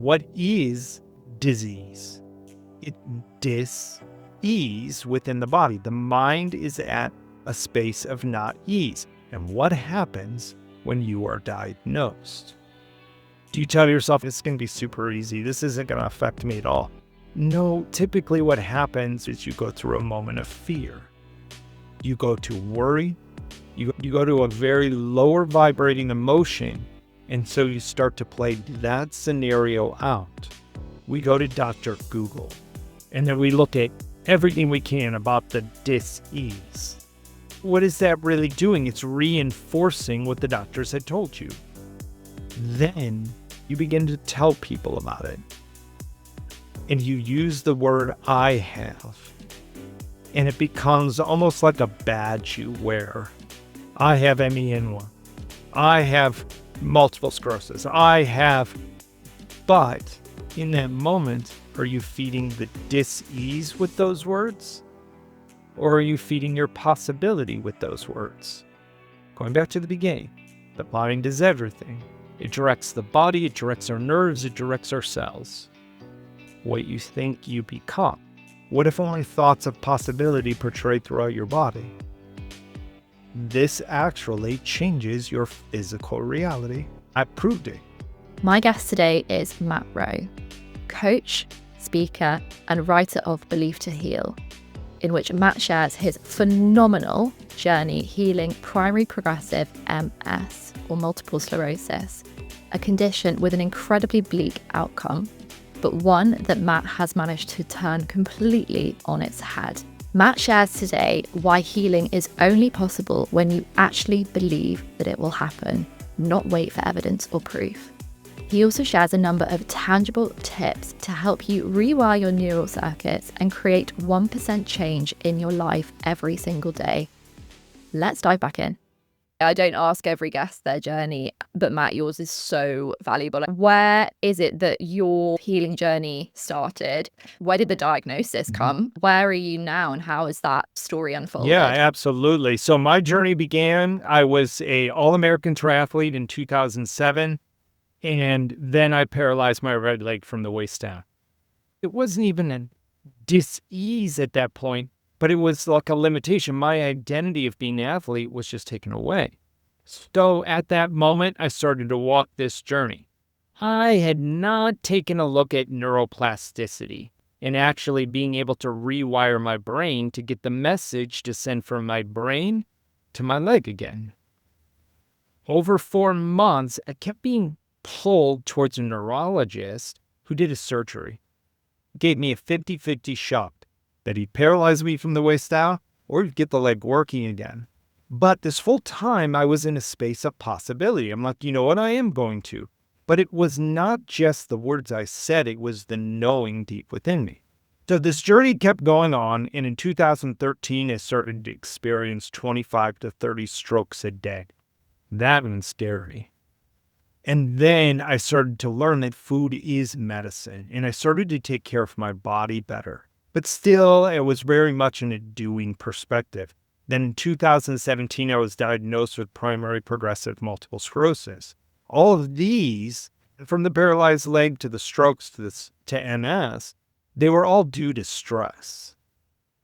What is disease? It dis-ease within the body. The mind is at a space of not ease. And what happens when you are diagnosed? Do you tell yourself it's going to be super easy? This isn't going to affect me at all. No, typically what happens is you go through a moment of fear. You go to worry. You go to a very lower vibrating emotion. And so you start to play that scenario out. We go to Dr. Google. And then we look at everything we can about the dis-ease. What is that really doing? It's reinforcing what the doctors had told you. Then you begin to tell people about it. And you use the word I have. And it becomes almost like a badge you wear. I have MEN1. I have multiple sclerosis. But in that moment, are you feeding the dis-ease with those words? Or are you feeding your possibility with those words? Going back to the beginning, the mind is everything. It directs the body, it directs our nerves, it directs our cells. What you think you become. What if only thoughts of possibility portrayed throughout your body? This actually changes your physical reality. I proved it. My guest today is Matt Rowe, coach, speaker, and writer of Belief to Heal, in which Matt shares his phenomenal journey healing primary progressive MS, or multiple sclerosis, a condition with an incredibly bleak outcome, but one that Matt has managed to turn completely on its head. Matt shares today why healing is only possible when you actually believe that it will happen, not wait for evidence or proof. He also shares a number of tangible tips to help you rewire your neural circuits and create 1% change in your life every single day. Let's dive back in. I don't ask every guest their journey, but Matt, yours is so valuable. Where is it that your healing journey started? Where did the diagnosis come? Where are you now, and how has that story unfolded? Yeah, absolutely. So my journey began, I was an All-American triathlete in 2007, and then I paralyzed my right leg from the waist down. It wasn't even a dis-ease at that point, but it was like a limitation. My identity of being an athlete was just taken away. So at that moment, I started to walk this journey. I had not taken a look at neuroplasticity and actually being able to rewire my brain to get the message to send from my brain to my leg again. Over 4 months, I kept being pulled towards a neurologist who did a surgery. Gave me a 50-50 shot that he'd paralyze me from the waist down or he'd get the leg working again. But this full time, I was in a space of possibility. I'm like, you know what, I am going to. But it was not just the words I said, it was the knowing deep within me. So this journey kept going on, and in 2013, I started to experience 25 to 30 strokes a day. That was scary. And then I started to learn that food is medicine, and I started to take care of my body better. But still, it was very much in a doing perspective. Then in 2017, I was diagnosed with primary progressive multiple sclerosis. All of these, from the paralyzed leg to the strokes to MS, they were all due to stress.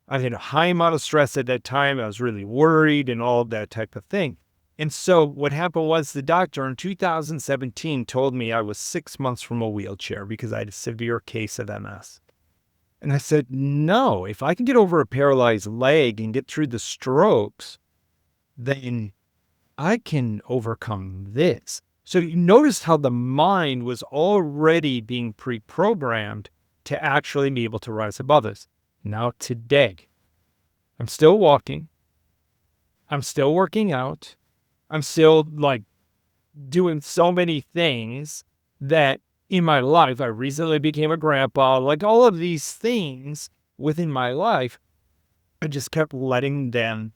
I had a high amount of stress at that time. I was really worried and all of that type of thing. And so what happened was the doctor in 2017 told me I was 6 months from a wheelchair because I had a severe case of MS. And I said, no, if I can get over a paralyzed leg and get through the strokes, then I can overcome this. So you noticed how the mind was already being pre-programmed to actually be able to rise above this. Now today, I'm still walking. I'm still working out. I'm still doing so many things that in my life, I recently became a grandpa, all of these things within my life, I just kept letting them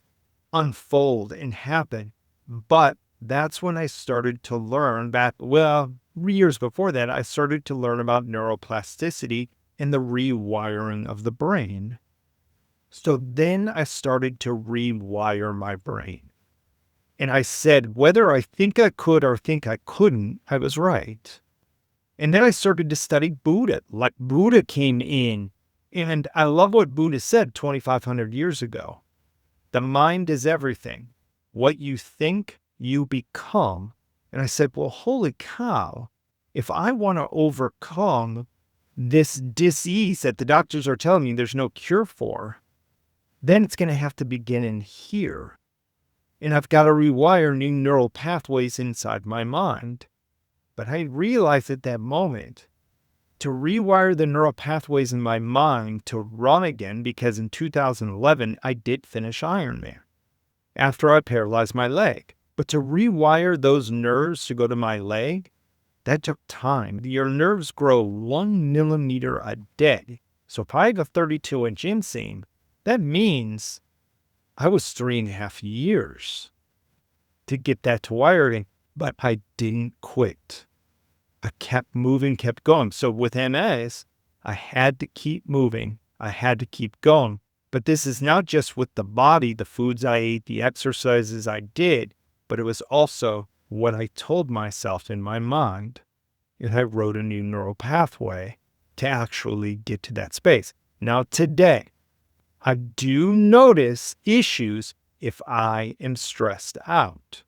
unfold and happen. But that's when I started to learn that, 3 years before that, I started to learn about neuroplasticity and the rewiring of the brain. So then I started to rewire my brain. And I said, whether I think I could or think I couldn't, I was right. And then I started to study Buddha. Like Buddha came in, and I love what Buddha said 2,500 years ago. The mind is everything. What you think, you become. And I said, well, holy cow, if I want to overcome this disease that the doctors are telling me there's no cure for, then it's going to have to begin in here. And I've got to rewire new neural pathways inside my mind. But I realized at that moment to rewire the neural pathways in my mind to run again, because in 2011, I did finish Ironman after I paralyzed my leg. But to rewire those nerves to go to my leg, that took time. Your nerves grow 1 millimeter a day. So if I have a 32-inch inseam, that means I was 3.5 years to get that to wiring, but I didn't quit. I kept moving, kept going. So with MS, I had to keep moving. I had to keep going. But this is not just with the body, the foods I ate, the exercises I did, but it was also what I told myself in my mind. And I wrote a new neural pathway to actually get to that space. Now today, I do notice issues if I am stressed out.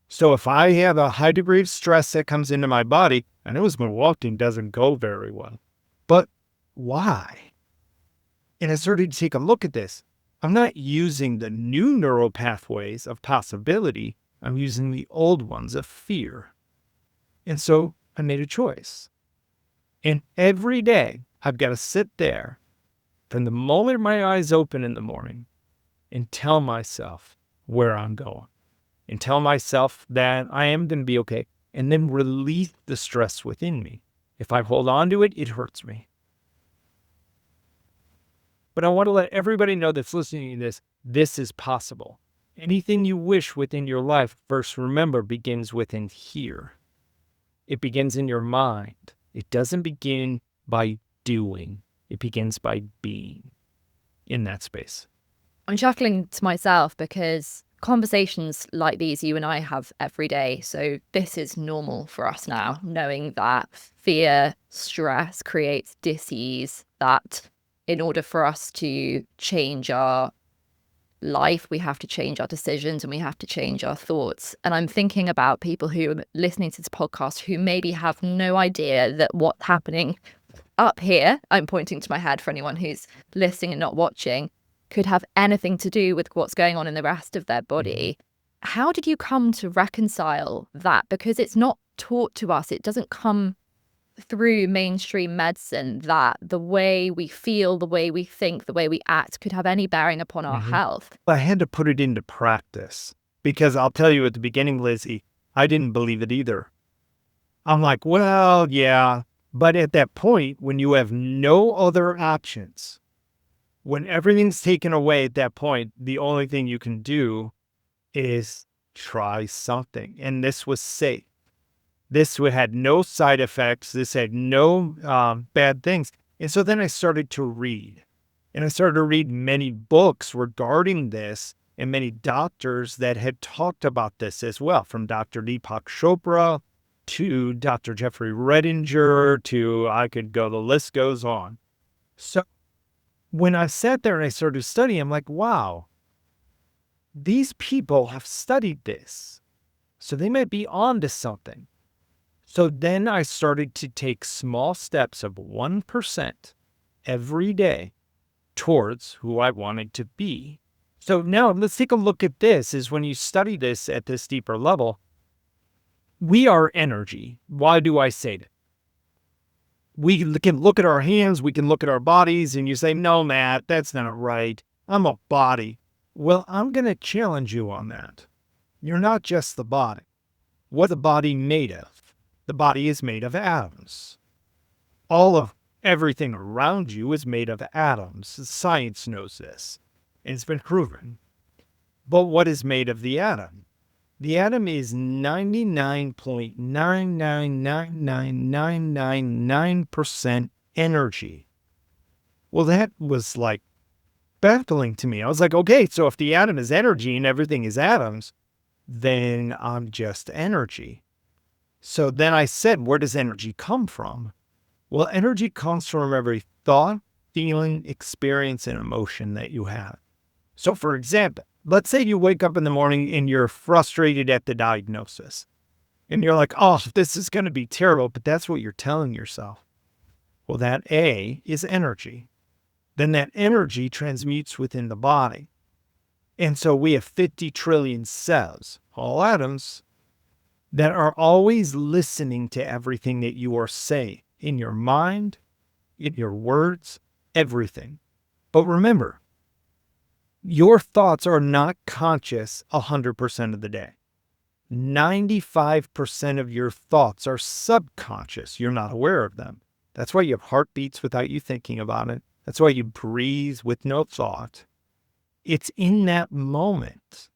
So if I have a high degree of stress that comes into my body, I know my walking doesn't go very well. But why? And I started to take a look at this. I'm not using the new neural pathways of possibility. I'm using the old ones of fear. And so I made a choice. And every day I've got to sit there from the moment my eyes open in the morning and tell myself where I'm going. And tell myself that I am going to be okay, and then release the stress within me. If I hold on to it, it hurts me. But I want to let everybody know that's listening to this is possible. Anything you wish within your life, first remember, begins within here. It begins in your mind. It doesn't begin by doing. It begins by being in that space. I'm chuckling to myself because conversations like these you and I have every day. So this is normal for us now, knowing that fear, stress creates dis-ease, that in order for us to change our life, we have to change our decisions and we have to change our thoughts. And I'm thinking about people who are listening to this podcast who maybe have no idea that what's happening up here, I'm pointing to my head for anyone who's listening and not watching, could have anything to do with what's going on in the rest of their body. How did you come to reconcile that? Because it's not taught to us. It doesn't come through mainstream medicine that the way we feel, the way we think, the way we act could have any bearing upon our health. I had to put it into practice because I'll tell you at the beginning, Lizzie, I didn't believe it either. I'm like, well, yeah. But at that point, when you have no other options, when everything's taken away at that point, the only thing you can do is try something. And this was safe. This had no side effects. This had no bad things. And so then I started to read. And I started to read many books regarding this and many doctors that had talked about this as well, from Dr. Deepak Chopra to Dr. Jeffrey Redinger to, I could go, the list goes on. So when I sat there and I started studying, I'm like, wow, these people have studied this. So they might be on to something. So then I started to take small steps of 1% every day towards who I wanted to be. So now let's take a look at this, is when you study this at this deeper level, we are energy. Why do I say that? We can look at our hands, we can look at our bodies, and you say, no, Matt, that's not right. I'm a body. Well, I'm going to challenge you on that. You're not just the body. What's the body made of? The body is made of atoms. All of everything around you is made of atoms. Science knows this, and it's been proven. But what is made of the atom? The atom is 99.9999999% energy. Well, that was like baffling to me. I was like, okay, so if the atom is energy and everything is atoms, then I'm just energy. So then I said, where does energy come from? Well, energy comes from every thought, feeling, experience, and emotion that you have. So for example, let's say you wake up in the morning and you're frustrated at the diagnosis. And you're like, oh, this is going to be terrible. But that's what you're telling yourself. Well, that A is energy. Then that energy transmutes within the body. And so we have 50 trillion cells, all atoms, that are always listening to everything that you are saying in your mind, in your words, everything. But remember, your thoughts are not conscious 100% of the day. 95% of your thoughts are subconscious. You're not aware of them. That's why you have heartbeats without you thinking about it. That's why you breathe with no thought. It's in that moment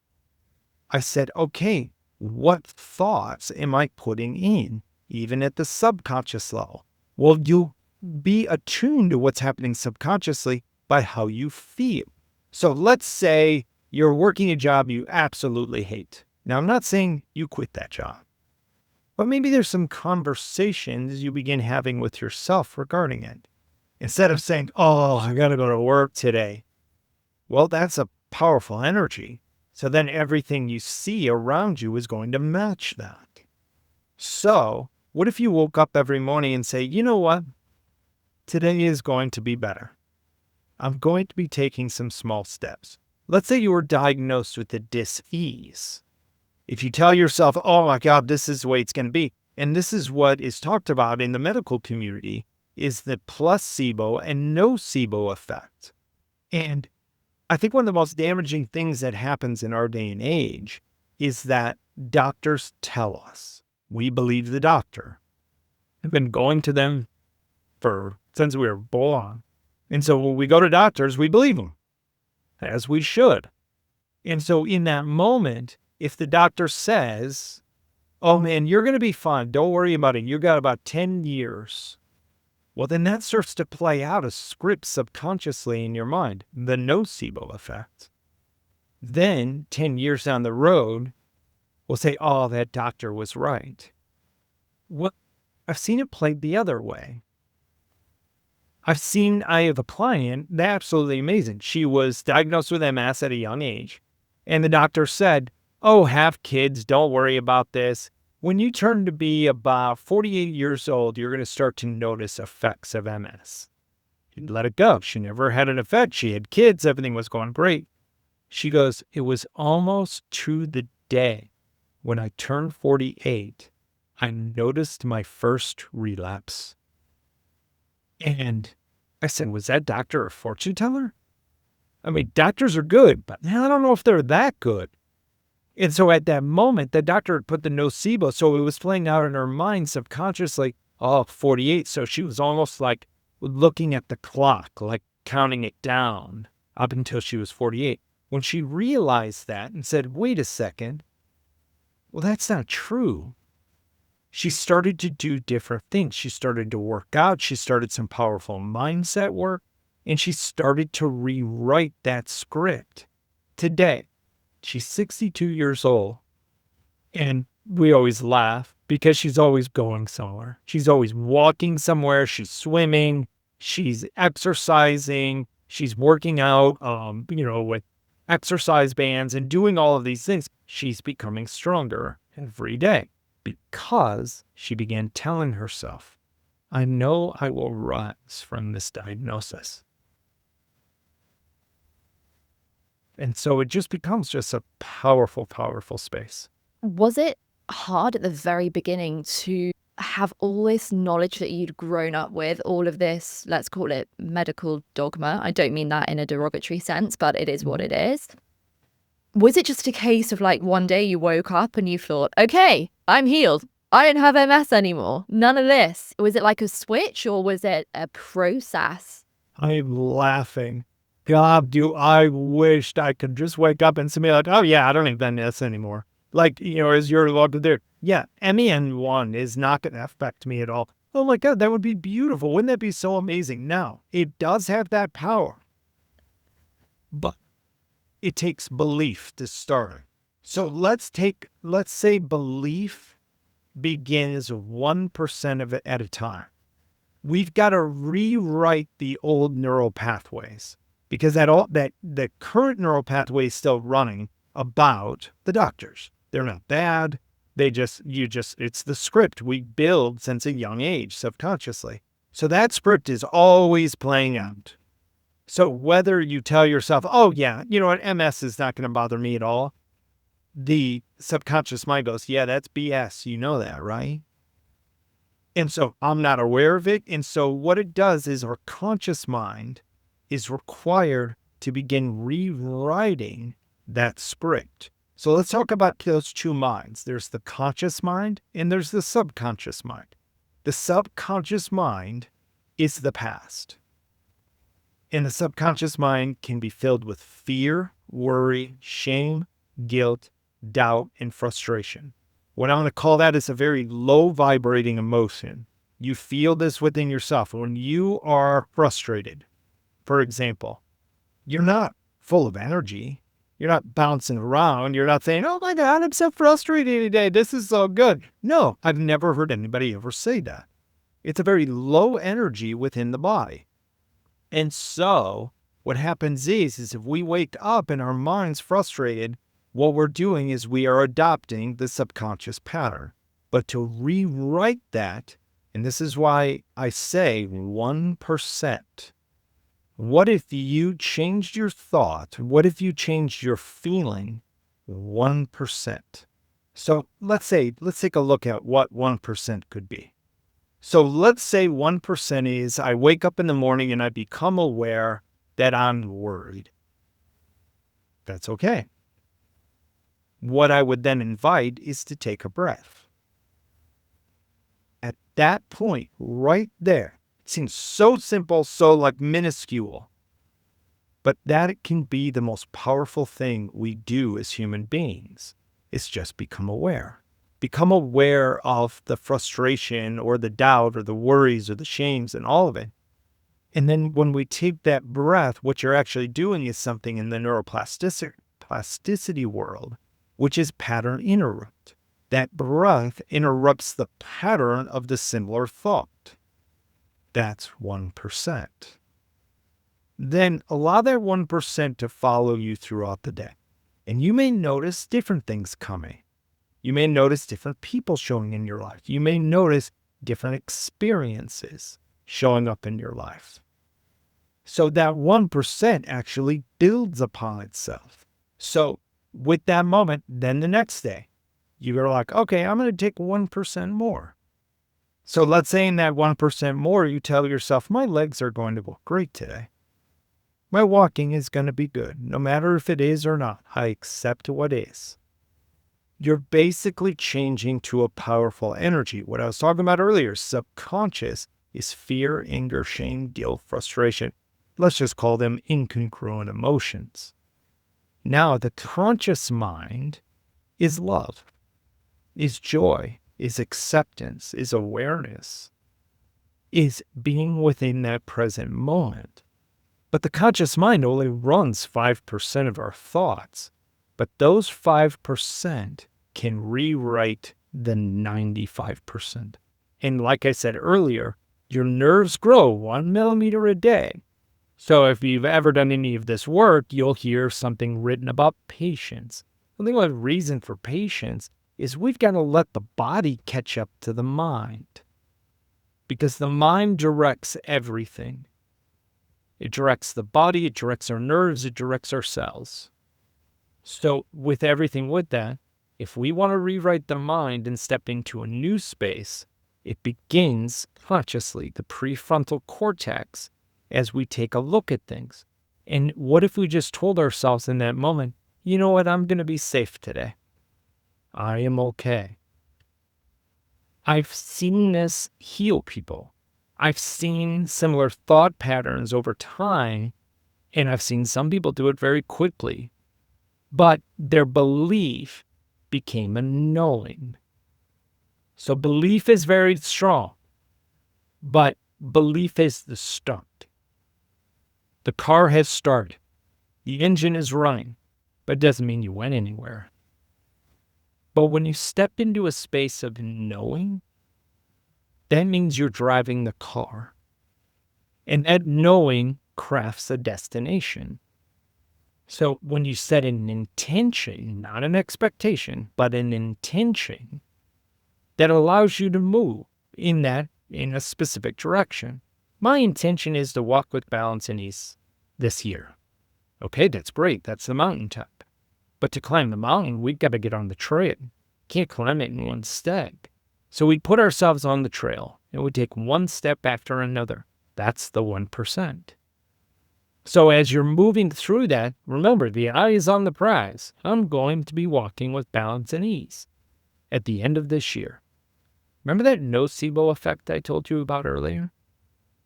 I said, okay, what thoughts am I putting in, even at the subconscious level? Well, you be attuned to what's happening subconsciously by how you feel. So let's say you're working a job you absolutely hate. Now, I'm not saying you quit that job, but maybe there's some conversations you begin having with yourself regarding it. Instead of saying, oh, I got to go to work today. Well, that's a powerful energy. So then everything you see around you is going to match that. So what if you woke up every morning and say, you know what? Today is going to be better. I'm going to be taking some small steps. Let's say you were diagnosed with a dis-ease. If you tell yourself, oh my God, this is the way it's going to be, and this is what is talked about in the medical community, is the placebo and nocebo effect. And I think one of the most damaging things that happens in our day and age is that doctors tell us. We believe the doctor. I've been going to them since we were born. And so when we go to doctors, we believe them, as we should. And so in that moment, if the doctor says, oh man, you're going to be fine, don't worry about it, you got about 10 years. Well, then that starts to play out a script subconsciously in your mind, the nocebo effect. Then 10 years down the road, we'll say, oh, that doctor was right. Well, I've seen it played the other way. I have a client, they're absolutely amazing. She was diagnosed with MS at a young age. And the doctor said, oh, have kids, don't worry about this. When you turn to be about 48 years old, you're going to start to notice effects of MS. You let it go. She never had an effect. She had kids. Everything was going great. She goes, it was almost to the day when I turned 48, I noticed my first relapse. And I said, was that doctor a fortune teller? I mean, doctors are good, but I don't know if they're that good. And so at that moment, the doctor had put the nocebo, so it was playing out in her mind subconsciously, oh, 48. So she was almost like looking at the clock, like counting it down up until she was 48. When she realized that and said, wait a second, well, that's not true. She started to do different things. She started to work out. She started some powerful mindset work, and she started to rewrite that script. Today, she's 62 years old, and we always laugh because she's always going somewhere. She's always walking somewhere. She's swimming. She's exercising. She's working out, with exercise bands and doing all of these things. She's becoming stronger every day because she began telling herself, I know I will rise from this diagnosis. And so it just becomes just a powerful, powerful space. Was it hard at the very beginning to have all this knowledge that you'd grown up with, all of this, let's call it medical dogma? I don't mean that in a derogatory sense, but it is what it is. Was it just a case of like one day you woke up and you thought, okay, I'm healed. I don't have MS anymore. None of this. Was it like a switch or was it a process? I'm laughing. God, I wished I could just wake up and be like, oh yeah, I don't have MS anymore. Like, as you're allowed to do. Yeah, MEN1 is not going to affect me at all. Oh my God, that would be beautiful. Wouldn't that be so amazing? Now, it does have that power. But it takes belief to start. So let's say belief begins 1% of it at a time. We've got to rewrite the old neural pathways because the current neural pathway is still running about the doctors. They're not bad. It's the script we build since a young age subconsciously. So that script is always playing out. So whether you tell yourself, oh yeah, you know what, MS is not going to bother me at all. The subconscious mind goes, yeah, that's BS. You know that, right? And so I'm not aware of it. And so what it does is our conscious mind is required to begin rewriting that script. So let's talk about those two minds. There's the conscious mind and there's the subconscious mind. The subconscious mind is the past. And the subconscious mind can be filled with fear, worry, shame, guilt, doubt, and frustration. What I'm going to call that is a very low vibrating emotion. You feel this within yourself. When you are frustrated, for example, you're not full of energy. You're not bouncing around. You're not saying, oh my God, I'm so frustrated today. This is so good. No, I've never heard anybody ever say that. It's a very low energy within the body. And so what happens is if we wake up and our mind's frustrated, what we're doing is we are adopting the subconscious pattern. But to rewrite that, and this is why I say 1%. What if you changed your thought? What if you changed your feeling 1%? So let's take a look at what 1% could be. So let's say 1% is I wake up in the morning and I become aware that I'm worried. That's okay. What I would then invite is to take a breath. At that point, right there, it seems so simple, so like minuscule, but that can be the most powerful thing we do as human beings. It's just become aware. Become aware of the frustration or the doubt or the worries or the shames and all of it. And then when we take that breath, what you're actually doing is something in the neuroplasticity world, which is pattern interrupt. That breath interrupts the pattern of the similar thought. That's 1%. Then allow that 1% to follow you throughout the day. And you may notice different things coming. You may notice different people showing in your life. You may notice different experiences showing up in your life. So that 1% actually builds upon itself. So with that moment, then the next day, you are like, okay, I'm going to take 1% more. So let's say in that 1% more, you tell yourself, my legs are going to look great today. My walking is going to be good. No matter if it is or not, I accept what is. You're basically changing to a powerful energy. What I was talking about earlier, subconscious, is fear, anger, shame, guilt, frustration. Let's just call them incongruent emotions. Now, the conscious mind is love, is joy, is acceptance, is awareness, is being within that present moment. But the conscious mind only runs 5% of our thoughts. But those 5% can rewrite the 95%. And like I said earlier, your nerves grow 1 millimeter a day. So if you've ever done any of this work, you'll hear something written about patience. The thing with reason for patience is we've got to let the body catch up to the mind. Because the mind directs everything. It directs the body, it directs our nerves, it directs our cells. So with everything with that, if we want to rewrite the mind and step into a new space, it begins consciously, the prefrontal cortex, as we take a look at things. And what if we just told ourselves in that moment, you know what, I'm going to be safe today. I am okay. I've seen this heal people. I've seen similar thought patterns over time, and I've seen some people do it very quickly. But their belief became a knowing. So belief is very strong, but belief is the start. The car has started. The engine is running, but it doesn't mean you went anywhere. But when you step into a space of knowing, that means you're driving the car. And that knowing crafts a destination. So when you set an intention, not an expectation, but an intention that allows you to move in a specific direction. My intention is to walk with balance and ease this year. Okay, that's great. That's the mountaintop. But to climb the mountain, we've got to get on the trail. Can't climb it in one step. So we put ourselves on the trail and we take one step after another. That's the 1%. So as you're moving through that, remember, the eye is on the prize. I'm going to be walking with balance and ease at the end of this year. Remember that nocebo effect I told you about earlier?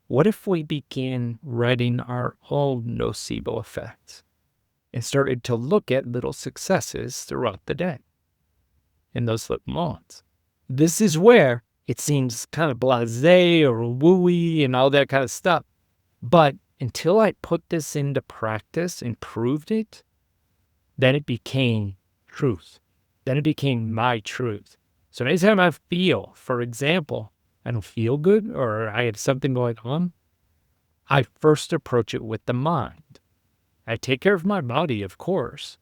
What if we began writing our own nocebo effects and started to look at little successes throughout the day in those little moments? This is where it seems kind of blasé or wooey and all that kind of stuff. But until I put this into practice and proved it, then it became truth. Then it became my truth. So anytime I feel, for example, I don't feel good or I have something going on, I first approach it with the mind. I take care of my body, of course,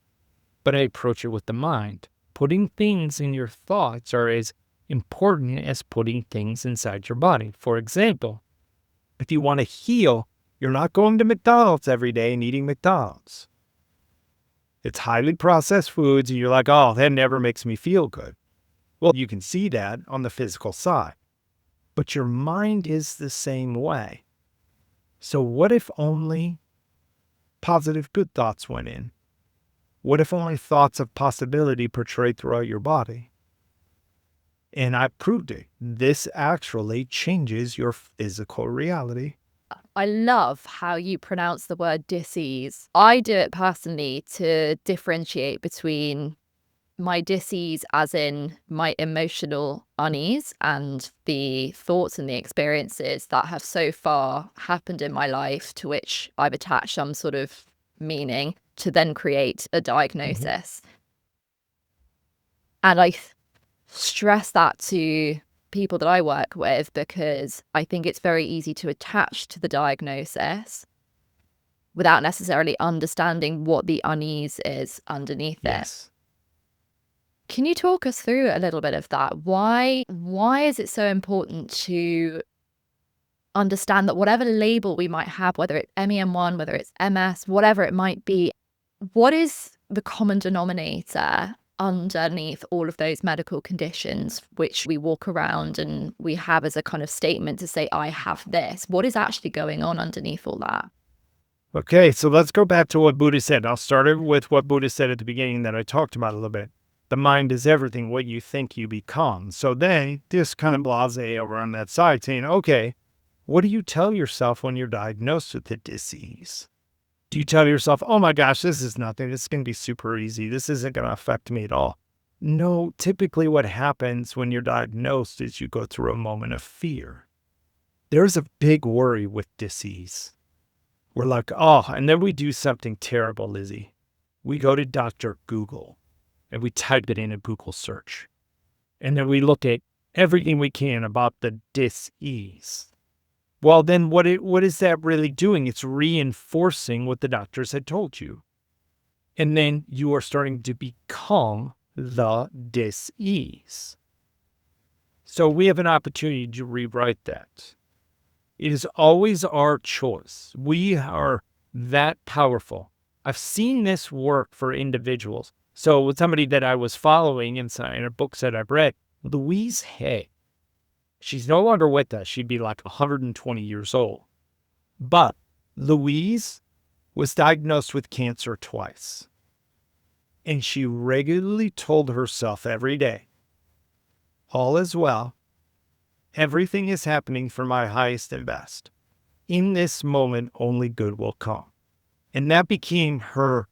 but I approach it with the mind. Putting things in your thoughts are as important as putting things inside your body. For example, if you want to heal, you're not going to McDonald's every day and eating McDonald's. It's highly processed foods, and you're like, oh, that never makes me feel good. Well, you can see that on the physical side. But your mind is the same way. So what if only positive good thoughts went in? What if only thoughts of possibility portrayed throughout your body? And I proved it. This actually changes your physical reality. I love how you pronounce the word dis-ease. I do it personally to differentiate between my dis-ease as in my emotional unease and the thoughts and the experiences that have so far happened in my life to which I've attached some sort of meaning to then create a diagnosis. And I stress that to people that I work with because I think it's very easy to attach to the diagnosis without necessarily understanding what the unease is underneath it. Can you talk us through a little bit of that? Why is it so important to understand that whatever label we might have, whether it's MEM1, whether it's MS, whatever it might be, what is the common denominator underneath all of those medical conditions which we walk around and we have as a kind of statement to say, I have this? What is actually going on underneath all that? Okay, so let's go back to what Buddha said. I'll start with what Buddha said at the beginning that I talked about a little bit. The mind is everything, what you think you become. So then this kind of blasé over on that side saying, okay, what do you tell yourself when you're diagnosed with the disease? Do you tell yourself, oh my gosh, this is nothing. This is going to be super easy. This isn't going to affect me at all. No, typically what happens when you're diagnosed is you go through a moment of fear. There's a big worry with disease. We're like, oh, and then we do something terrible, Lizzie. We go to Dr. Google and we type it in a Google search. And then we look at everything we can about the dis-ease. Well, then what is that really doing? It's reinforcing what the doctors had told you. And then you are starting to become the dis-ease. So we have an opportunity to rewrite that. It is always our choice. We are that powerful. I've seen this work for individuals. So with somebody that I was following in her books that I've read, Louise Hay. She's no longer with us. She'd be like 120 years old. But Louise was diagnosed with cancer twice. And she regularly told herself every day, all is well. Everything is happening for my highest and best. In this moment, only good will come. And that became her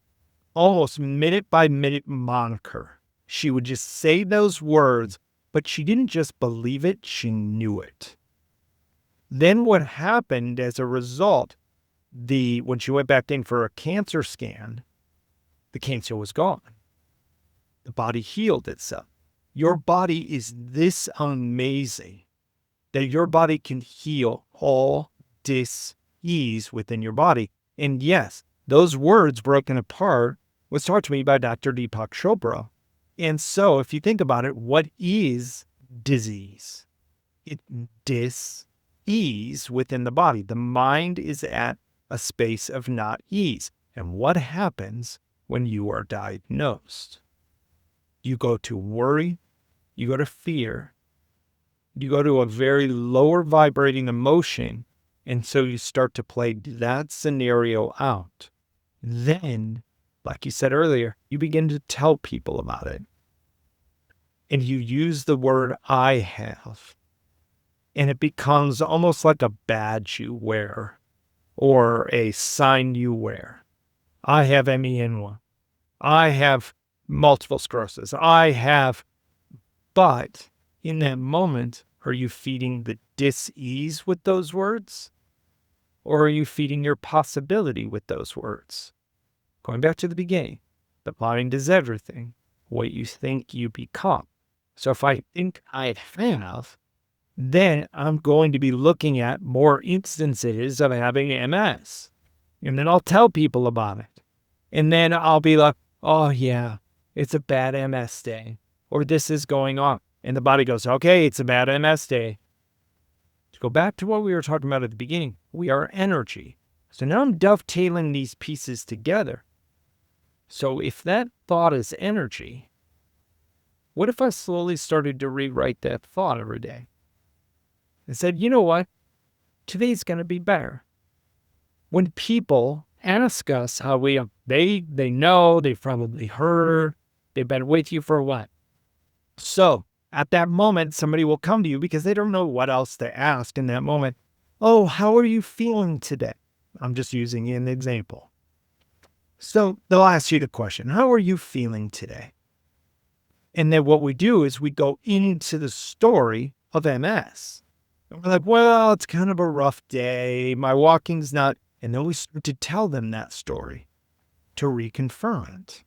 almost minute by minute moniker. She would just say those words, but she didn't just believe it, she knew it. Then what happened as a result, when she went back in for a cancer scan, the cancer was gone. The body healed itself. your body is this amazing that your body can heal all dis-ease within your body. And yes, those words broken apart was taught to me by Dr. Deepak Chopra. And so if you think about it, what is disease? It dis-ease within the body. The mind is at a space of not ease. And what happens when you are diagnosed? You go to worry, you go to fear, you go to a very lower vibrating emotion, and so you start to play that scenario out. Then, like you said earlier, you begin to tell people about it. And you use the word I have. And it becomes almost like a badge you wear or a sign you wear. I have MEN1. I have multiple sclerosis. But in that moment, are you feeding the dis-ease with those words? Or are you feeding your possibility with those words? Going back to the beginning, the mind is everything, what you think you become. So if I think I have, then I'm going to be looking at more instances of having MS. And then I'll tell people about it. And then I'll be like, oh yeah, it's a bad MS day. Or this is going on. And the body goes, okay, it's a bad MS day. To go back to what we were talking about at the beginning, we are energy. So now I'm dovetailing these pieces together. So if that thought is energy, what if I slowly started to rewrite that thought every day? And said, you know what? Today's going to be better. When people ask us how they know, they've probably heard, they've been with you for what? So at that moment, somebody will come to you because they don't know what else to ask in that moment. Oh, how are you feeling today? I'm just using an example. So they'll ask you the question, how are you feeling today? And then what we do is we go into the story of MS. And we're like, well, it's kind of a rough day. My walking's not. And then we start to tell them that story to reconfirm it.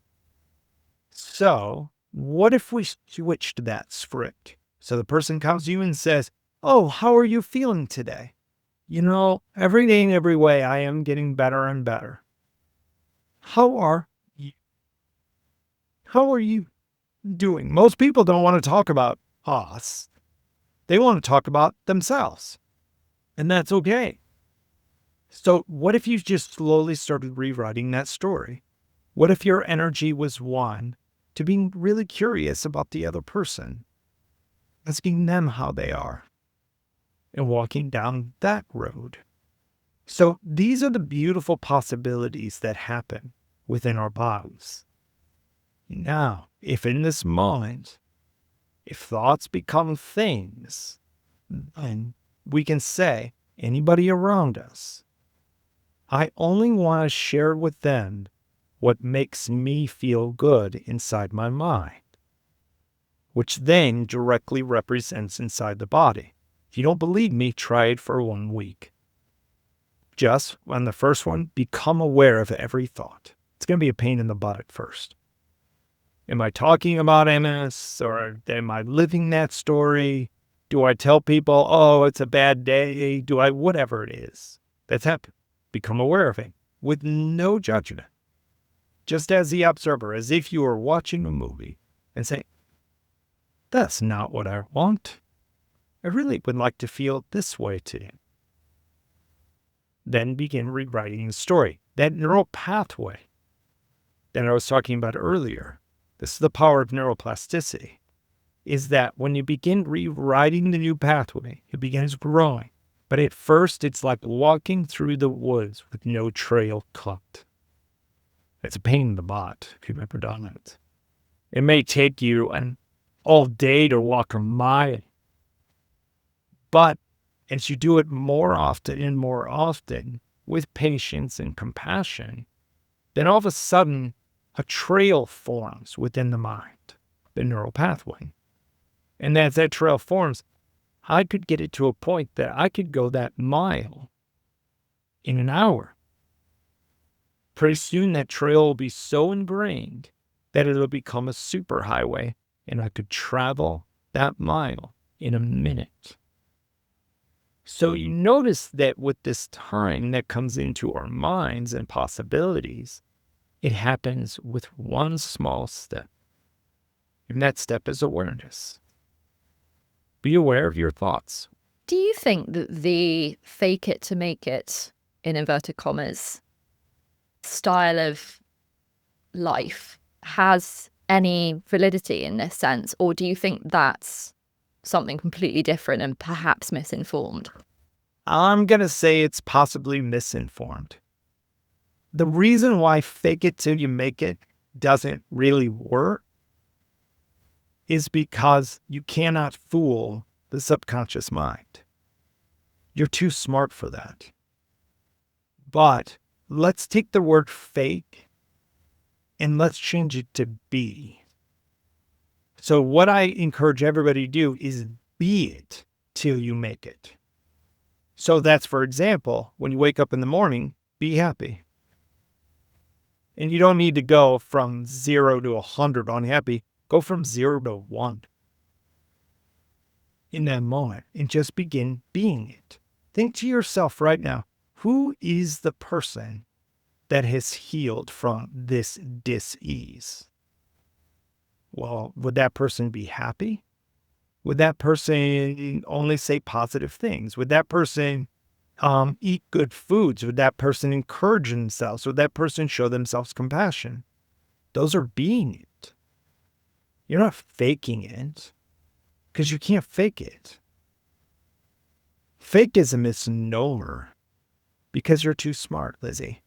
So what if we switched that script? So the person comes to you and says, oh, how are you feeling today? You know, every day and every way, I am getting better and better. How are you? How are you doing? Most people don't want to talk about us. They want to talk about themselves. And that's okay. So what if you just slowly started rewriting that story? What if your energy was one to being really curious about the other person, asking them how they are, and walking down that road? So these are the beautiful possibilities that happen within our bodies. Now, if in this moment, if thoughts become things, then we can say, anybody around us, I only want to share with them what makes me feel good inside my mind, which then directly represents inside the body. If you don't believe me, try it for 1 week. Just on the first one, become aware of every thought. It's going to be a pain in the butt at first. Am I talking about MS, or am I living that story? Do I tell people, oh, it's a bad day? Do I, whatever it is that's happened? Become aware of it with no judgment. Just as the observer, as if you were watching a movie and say, that's not what I want. I really would like to feel this way today. Then begin rewriting the story. That neural pathway that I was talking about earlier, this is the power of neuroplasticity, is that when you begin rewriting the new pathway, it begins growing. But at first, it's like walking through the woods with no trail cut. It's a pain in the butt if you've ever done it. It may take you all day to walk a mile. But as you do it more often and more often with patience and compassion, then all of a sudden, a trail forms within the mind, the neural pathway. And as that trail forms, I could get it to a point that I could go that mile in an hour. Pretty soon that trail will be so ingrained that it'll become a superhighway and I could travel that mile in a minute. So you notice that with this time that comes into our minds and possibilities, it happens with one small step. And that step is awareness. Be aware of your thoughts. Do you think that the fake it to make it, in inverted commas, style of life has any validity in this sense? Or do you think that's something completely different and perhaps misinformed? I'm going to say it's possibly misinformed. The reason why fake it till you make it doesn't really work is because you cannot fool the subconscious mind. You're too smart for that. But let's take the word fake and let's change it to be. So what I encourage everybody to do is be it till you make it. So that's, for example, when you wake up in the morning, be happy. And you don't need to go from 0 to 100 unhappy. Go from 0 to 1 in that moment and just begin being it. Think to yourself right now, who is the person that has healed from this dis-ease? Well, would that person be happy? Would that person only say positive things? Would that person eat good foods? Would that person encourage themselves? Would that person show themselves compassion? Those are being it. You're not faking it because you can't fake it. Fake is a misnomer because you're too smart, Lizzie.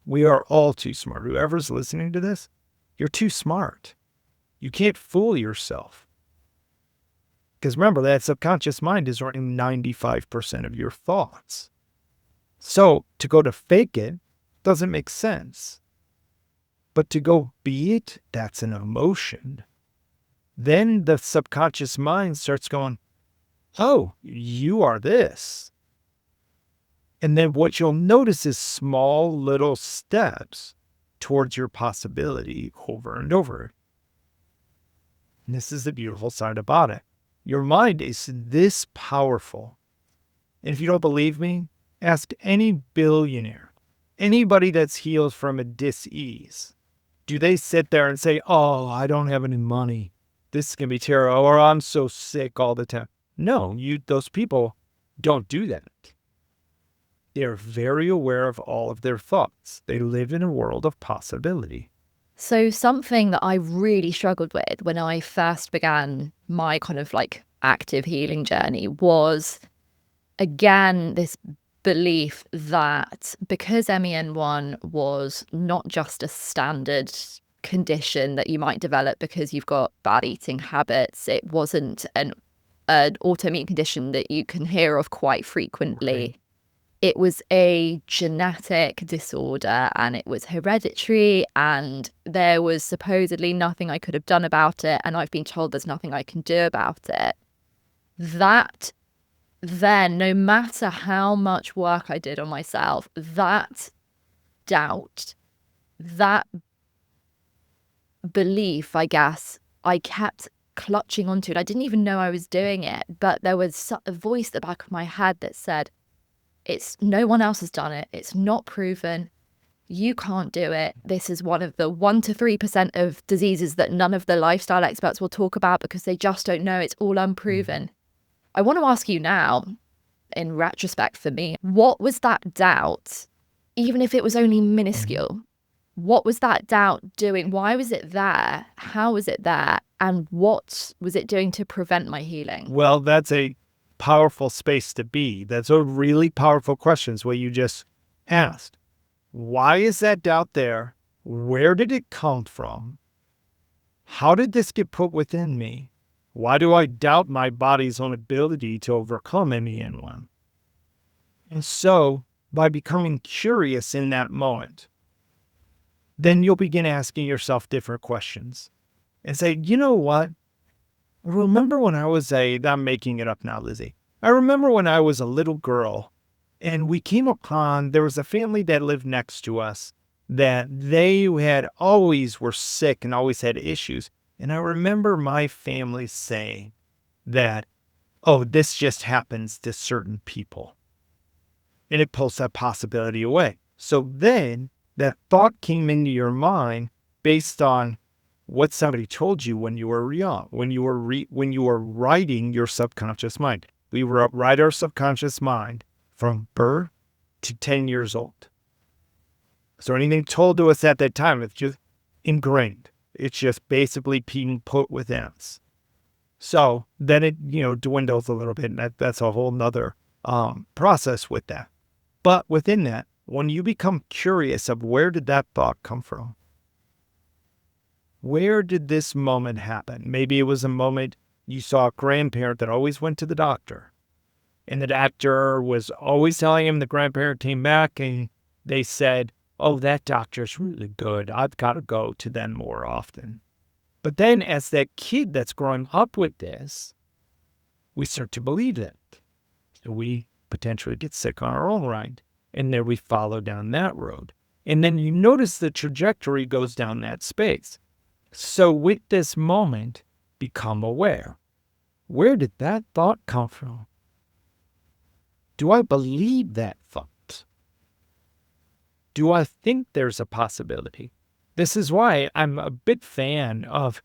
We are all too smart. Whoever's listening to this, you're too smart. You can't fool yourself. Because remember, that subconscious mind is running 95% of your thoughts. So to go to fake it doesn't make sense. But to go be it, that's an emotion. Then the subconscious mind starts going, oh, you are this. And then what you'll notice is small little steps towards your possibility over and over. And this is the beautiful side about it. Your mind is this powerful. And if you don't believe me, ask any billionaire, anybody that's healed from a dis-ease. Do they sit there and say, oh, I don't have any money. This is going to be terrible. Or I'm so sick all the time. No, those people don't do that. They're very aware of all of their thoughts. They live in a world of possibility. So something that I really struggled with when I first began my kind of like active healing journey was, again, this belief that because MEN1 was not just a standard condition that you might develop because you've got bad eating habits, it wasn't an autoimmune condition that you can hear of quite frequently. Right. It was a genetic disorder and it was hereditary and there was supposedly nothing I could have done about it, and I've been told there's nothing I can do about it. That then, no matter how much work I did on myself, that doubt, that belief, I guess, I kept clutching onto it. I didn't even know I was doing it, but there was a voice at the back of my head that said, no one else has done it. It's not proven. You can't do it. This is one of the 1 to 3% of diseases that none of the lifestyle experts will talk about because they just don't know. It's all unproven. I want to ask you now, in retrospect for me, what was that doubt, even if it was only minuscule? What was that doubt doing? Why was it there? How was it there? And what was it doing to prevent my healing? Well, that's a powerful space to be. That's a really powerful question, is what you just asked. Why is that doubt there? Where did it come from? How did this get put within me? Why do I doubt my body's own ability to overcome MEN1? And so, by becoming curious in that moment, then you'll begin asking yourself different questions and say, you know what? Remember when I was I'm making it up now, Lizzie. I remember when I was a little girl and we came upon, there was a family that lived next to us that they had always were sick and always had issues. And I remember my family saying that, oh, this just happens to certain people. And it pulls that possibility away. So then that thought came into your mind based on what somebody told you when you were young, when you were writing your subconscious mind. We write our subconscious mind from birth to 10 years old. So anything told to us at that time, it's just ingrained. It's just basically being put within us. So then it, dwindles a little bit, and that's a whole nother process with that. But within that, when you become curious of where did that thought come from? Where did this moment happen? Maybe it was a moment you saw a grandparent that always went to the doctor. And the doctor was always telling him the grandparent came back and they said, oh, that doctor's really good. I've got to go to them more often. But then as that kid that's growing up with this, we start to believe it. So we potentially get sick on our own right. And then we follow down that road. And then you notice the trajectory goes down that space. So with this moment, become aware. Where did that thought come from? Do I believe that thought? Do I think there's a possibility? This is why I'm a big fan of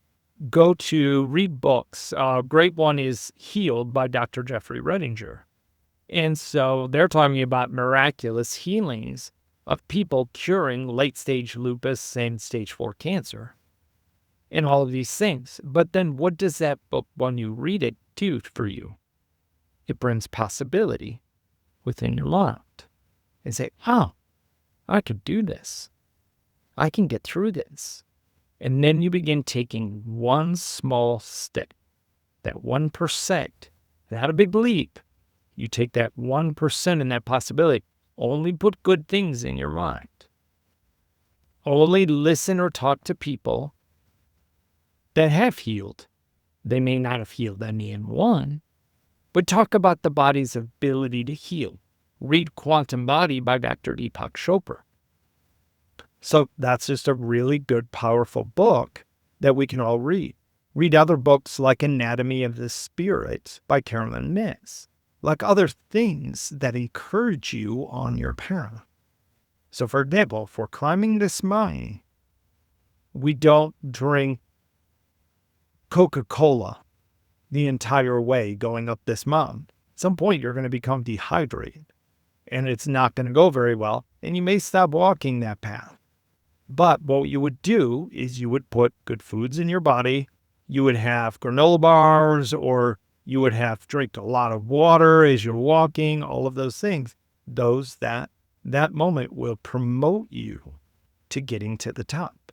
go to read books. A great one is Healed by Dr. Jeffrey Redinger. And so they're talking about miraculous healings of people curing late-stage lupus and stage 4 cancer and all of these things. But then what does that book, when you read it, do for you? It brings possibility within your mind and say, oh, I could do this. I can get through this. And then you begin taking one small step, that 1%, not a big leap. You take that 1% in that possibility. Only put good things in your mind. Only listen or talk to people that have healed. They may not have healed any in one, but talk about the body's ability to heal. Read Quantum Body by Dr. Deepak Chopra. So that's just a really good, powerful book that we can all read. Read other books like Anatomy of the Spirit by Carolyn Myss, like other things that encourage you on your path. So for example, for climbing this mountain, we don't drink Coca-Cola the entire way going up this mountain. At some point, you're going to become dehydrated, and it's not going to go very well, and you may stop walking that path. But what you would do is you would put good foods in your body. You would have granola bars, or you would have drink a lot of water as you're walking, all of those things. That moment will promote you to getting to the top.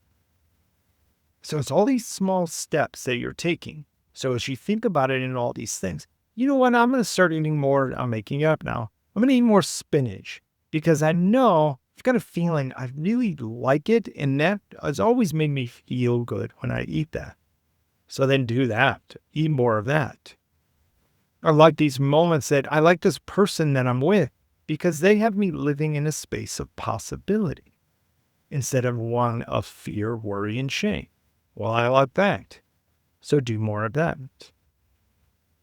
So it's all these small steps that you're taking. So as you think about it in all these things, you know what? I'm going to start eating more. I'm making it up now. I'm going to eat more spinach because I know I've got a feeling I really like it. And that has always made me feel good when I eat that. So then do that. Eat more of that. I like these moments that I like this person that I'm with because they have me living in a space of possibility instead of one of fear, worry, and shame. Well, I like that. So do more of that.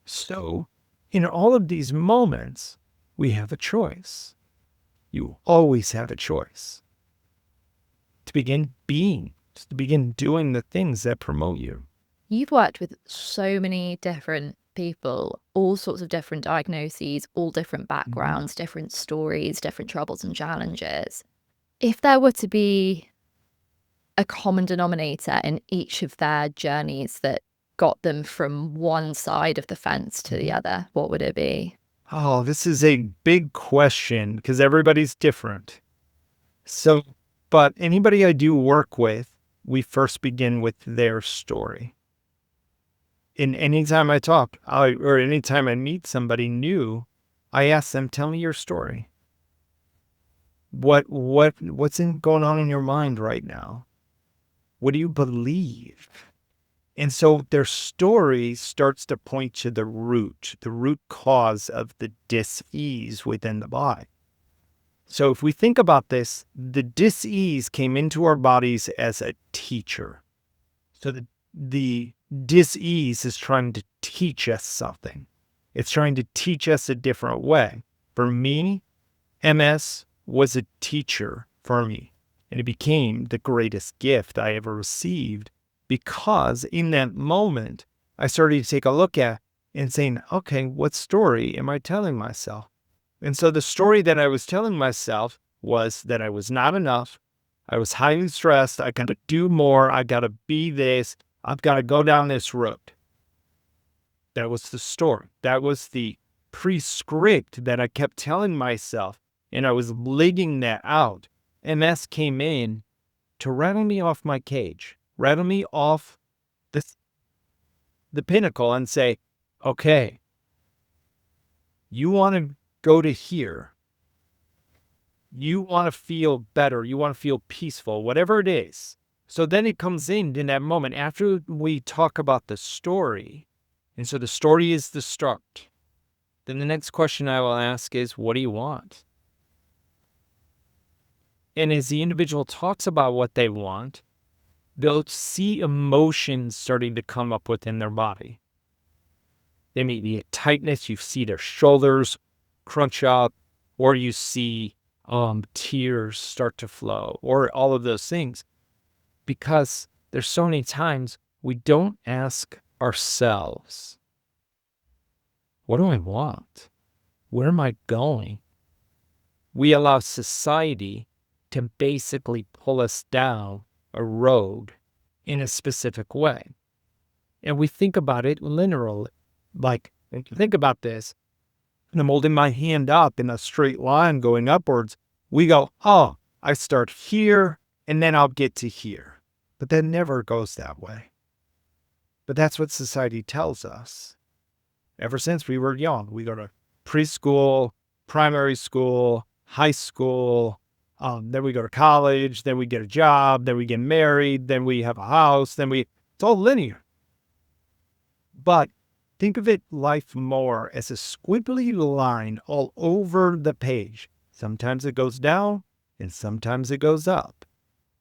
So in all of these moments, we have a choice. You always have a choice to begin being, to begin doing the things that promote you. You've worked with so many different people, all sorts of different diagnoses, all different backgrounds, different stories, different troubles and challenges. If there were to be a common denominator in each of their journeys that got them from one side of the fence to the other, what would it be? Oh, this is a big question because everybody's different. So, but anybody I do work with, we first begin with their story. And anytime I talk, or anytime I meet somebody new, I ask them, tell me your story. What's going on in your mind right now? What do you believe? And so their story starts to point to the root cause of the dis-ease within the body. So if we think about this, the dis-ease came into our bodies as a teacher. So the dis-ease is trying to teach us something. It's trying to teach us a different way. For me, MS was a teacher for me, and it became the greatest gift I ever received, because in that moment, I started to take a look at and saying, okay, what story am I telling myself? And so the story that I was telling myself was that I was not enough. I was highly stressed. I got to do more. I got to be this. I've got to go down this road. That was the story. That was the prescript that I kept telling myself, and I was living that out. MS came in to rattle me off my cage, rattle me off the pinnacle and say, okay, you want to go to here. You want to feel better. You want to feel peaceful, whatever it is. So then it comes in that moment after we talk about the story. And so the story is the start. Then the next question I will ask is, what do you want? And as the individual talks about what they want, they'll see emotions starting to come up within their body. They may be a tightness. You see their shoulders crunch up, or you see tears start to flow, or all of those things. Because there's so many times we don't ask ourselves, what do I want? Where am I going? We allow society to basically pull us down a road in a specific way. And we think about it literally. Like, think about this. And I'm holding my hand up in a straight line going upwards. We go, oh, I start here and then I'll get to here. But that never goes that way. But that's what society tells us. Ever since we were young, we go to preschool, primary school, high school, then we go to college, then we get a job, then we get married, then we have a house, it's all linear. But think of it, life more as a squiggly line all over the page. Sometimes it goes down and sometimes it goes up.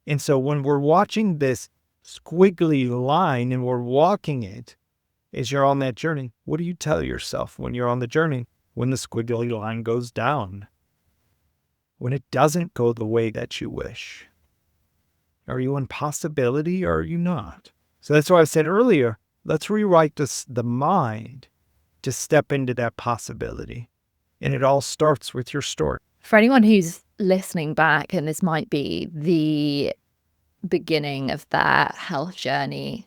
And so when we're watching this squiggly line and we're walking it, as you're on that journey, what do you tell yourself when you're on the journey? When the squiggly line goes down? When it doesn't go the way that you wish? Are you in possibility or are you not? So that's why I said earlier, let's rewrite the mind to step into that possibility. And it all starts with your story. For anyone who's listening back, and this might be the beginning of their health journey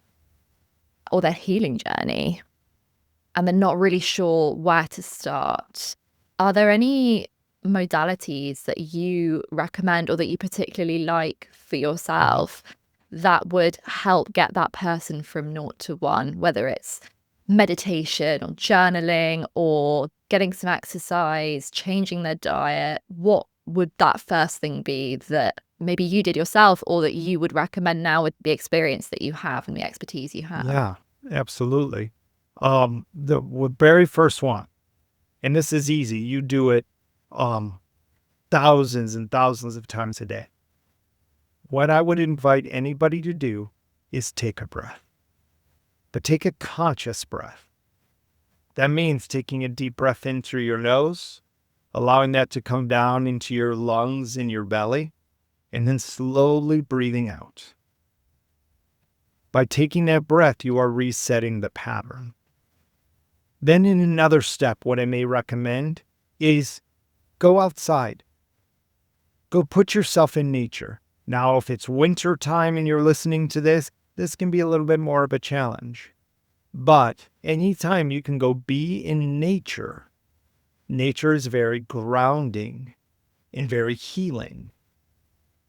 or their healing journey, and they're not really sure where to start, are there any modalities that you recommend or that you particularly like for yourself that would help get that person from 0 to 1, whether it's meditation or journaling or getting some exercise, changing their diet? What would that first thing be that maybe you did yourself or that you would recommend now with the experience that you have and the expertise you have? Yeah, absolutely. The very first one, and this is easy. You do it thousands and thousands of times a day. What I would invite anybody to do is take a breath, but take a conscious breath. That means taking a deep breath in through your nose, allowing that to come down into your lungs and your belly, and then slowly breathing out. By taking that breath, you are resetting the pattern. Then in another step, what I may recommend is go outside. Go put yourself in nature. Now, if it's winter time and you're listening to this can be a little bit more of a challenge. But anytime you can go be in nature, nature is very grounding and very healing.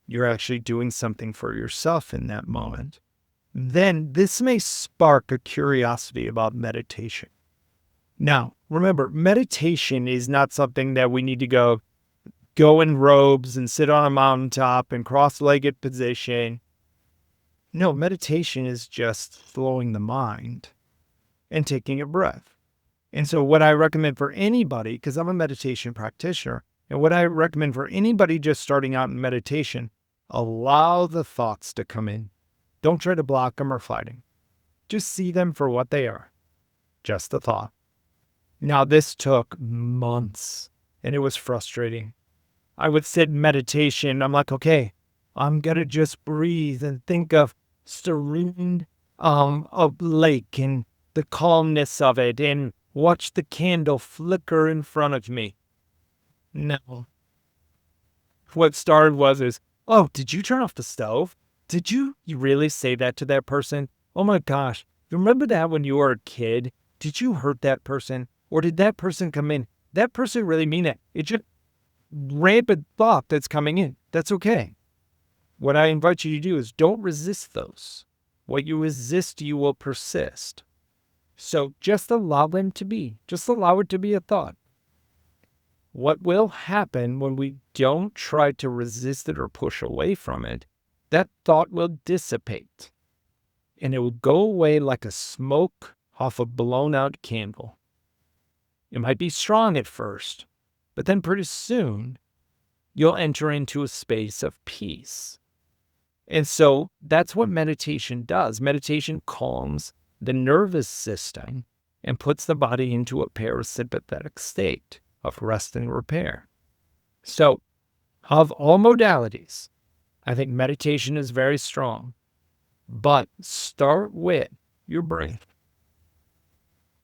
You're actually doing something for yourself in that moment. Then this may spark a curiosity about meditation. Now, remember, meditation is not something that we need to go in robes and sit on a mountaintop and cross-legged position. No, meditation is just slowing the mind and taking a breath. And so what I recommend for anybody, because I'm a meditation practitioner, and what I recommend for anybody just starting out in meditation, allow the thoughts to come in. Don't try to block them or fight them. Just see them for what they are. Just a thought. Now, this took months, and it was frustrating. I would sit in meditation. I'm like, okay, I'm going to just breathe and think of serene a lake and the calmness of it and watch the candle flicker in front of me. No. What started was, oh, did you turn off the stove? Did you really say that to that person? Oh my gosh. Remember that when you were a kid? Did you hurt that person? Or did that person come in? That person really mean it. It's just rampant thought that's coming in. That's okay. What I invite you to do is don't resist those. What you resist, you will persist. So just allow them to be. Just allow it to be a thought. What will happen when we don't try to resist it or push away from it, that thought will dissipate. And it will go away like a smoke off a blown out candle. It might be strong at first, but then pretty soon you'll enter into a space of peace. And so that's what meditation does. Meditation calms the nervous system and puts the body into a parasympathetic state of rest and repair. So, of all modalities, I think meditation is very strong. But start with your breath.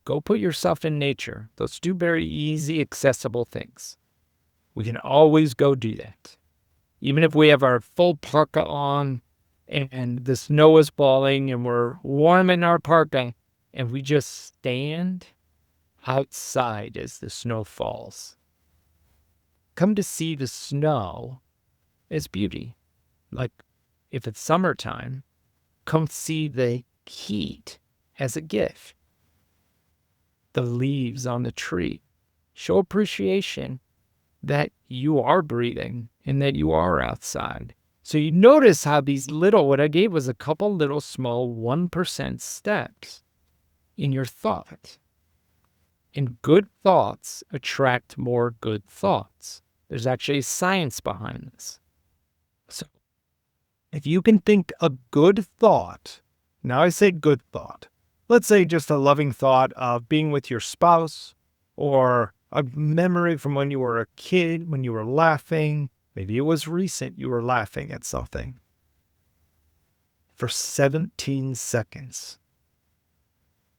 Go put yourself in nature. Those two very easy, accessible things. We can always go do that. Even if we have our full parka on and the snow is falling and we're warm in our parka and we just stand outside as the snow falls. Come to see the snow as beauty. Like if it's summertime, come see the heat as a gift. The leaves on the tree. Show appreciation that you are breathing and that you are outside. So you notice how these little, what I gave was a couple little small 1% steps in your thought. And good thoughts attract more good thoughts. There's actually science behind this. So if you can think a good thought, now I say good thought, let's say just a loving thought of being with your spouse or a memory from when you were a kid, when you were laughing. Maybe it was recent you were laughing at something. For 17 seconds.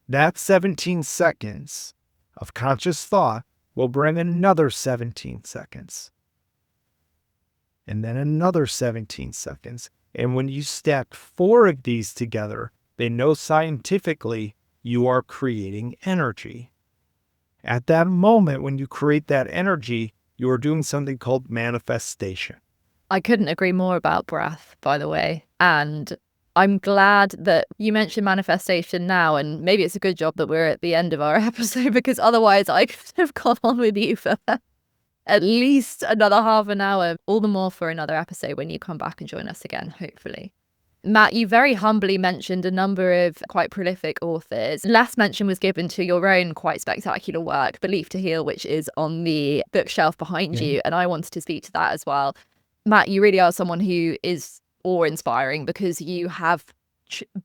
That 17 seconds of conscious thought will bring another 17 seconds. And then another 17 seconds. And when you stack 4 of these together, they know scientifically you are creating energy. At that moment, when you create that energy, you are doing something called manifestation. I couldn't agree more about breath, by the way. And I'm glad that you mentioned manifestation now, and maybe it's a good job that we're at the end of our episode, because otherwise I could have gone on with you for at least another half an hour, all the more for another episode when you come back and join us again, hopefully. Matt, you very humbly mentioned a number of quite prolific authors. Last mention was given to your own quite spectacular work, Belief to Heal, which is on the bookshelf behind you. And I wanted to speak to that as well. Matt, you really are someone who is awe-inspiring because you have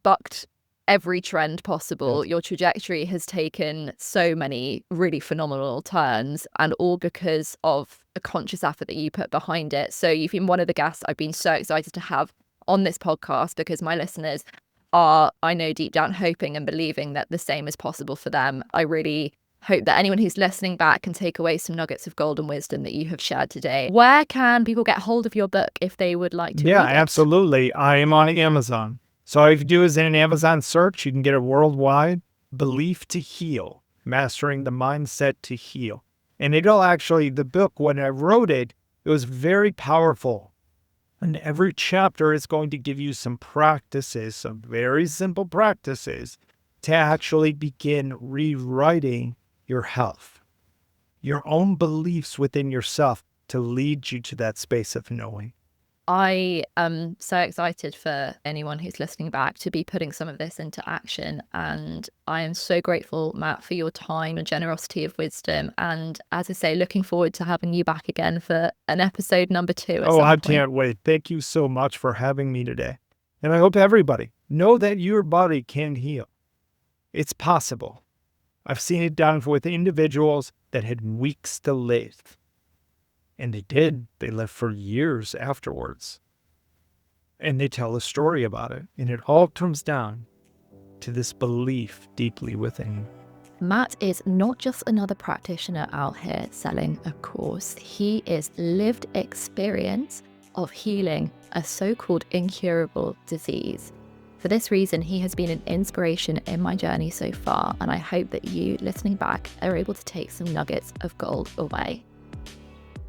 bucked every trend possible. Your trajectory has taken so many really phenomenal turns, and all because of a conscious effort that you put behind it. So you've been one of the guests I've been so excited to have on this podcast, because my listeners are, I know deep down, hoping and believing that the same is possible for them. I really hope that anyone who's listening back can take away some nuggets of golden wisdom that you have shared today. Where can people get hold of your book if they would like to read it? Absolutely. I am on Amazon. So all you have to do is in an Amazon search, you can get it worldwide. Belief to Heal, Mastering the Mindset to Heal. And it'll actually, the book, when I wrote it, it was very powerful. And every chapter is going to give you some practices, some very simple practices to actually begin rewriting your health, your own beliefs within yourself to lead you to that space of knowing. I am so excited for anyone who's listening back to be putting some of this into action. And I am so grateful, Matt, for your time and generosity of wisdom. And as I say, looking forward to having you back again for an episode number 2. I can't wait. Thank you so much for having me today. And I hope everybody know that your body can heal. It's possible. I've seen it done with individuals that had weeks to live. And they did. They lived for years afterwards. And they tell a story about it. And it all comes down to this belief deeply within you. Matt is not just another practitioner out here selling a course. He is lived experience of healing a so-called incurable disease. For this reason, he has been an inspiration in my journey so far, and I hope that you, listening back, are able to take some nuggets of gold away.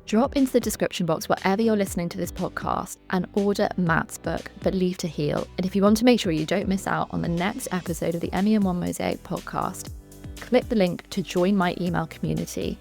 Drop into the description box wherever you're listening to this podcast and order Matt's book, Believe to Heal. And if you want to make sure you don't miss out on the next episode of the Emmy and One Mosaic podcast, click the link to join my email community.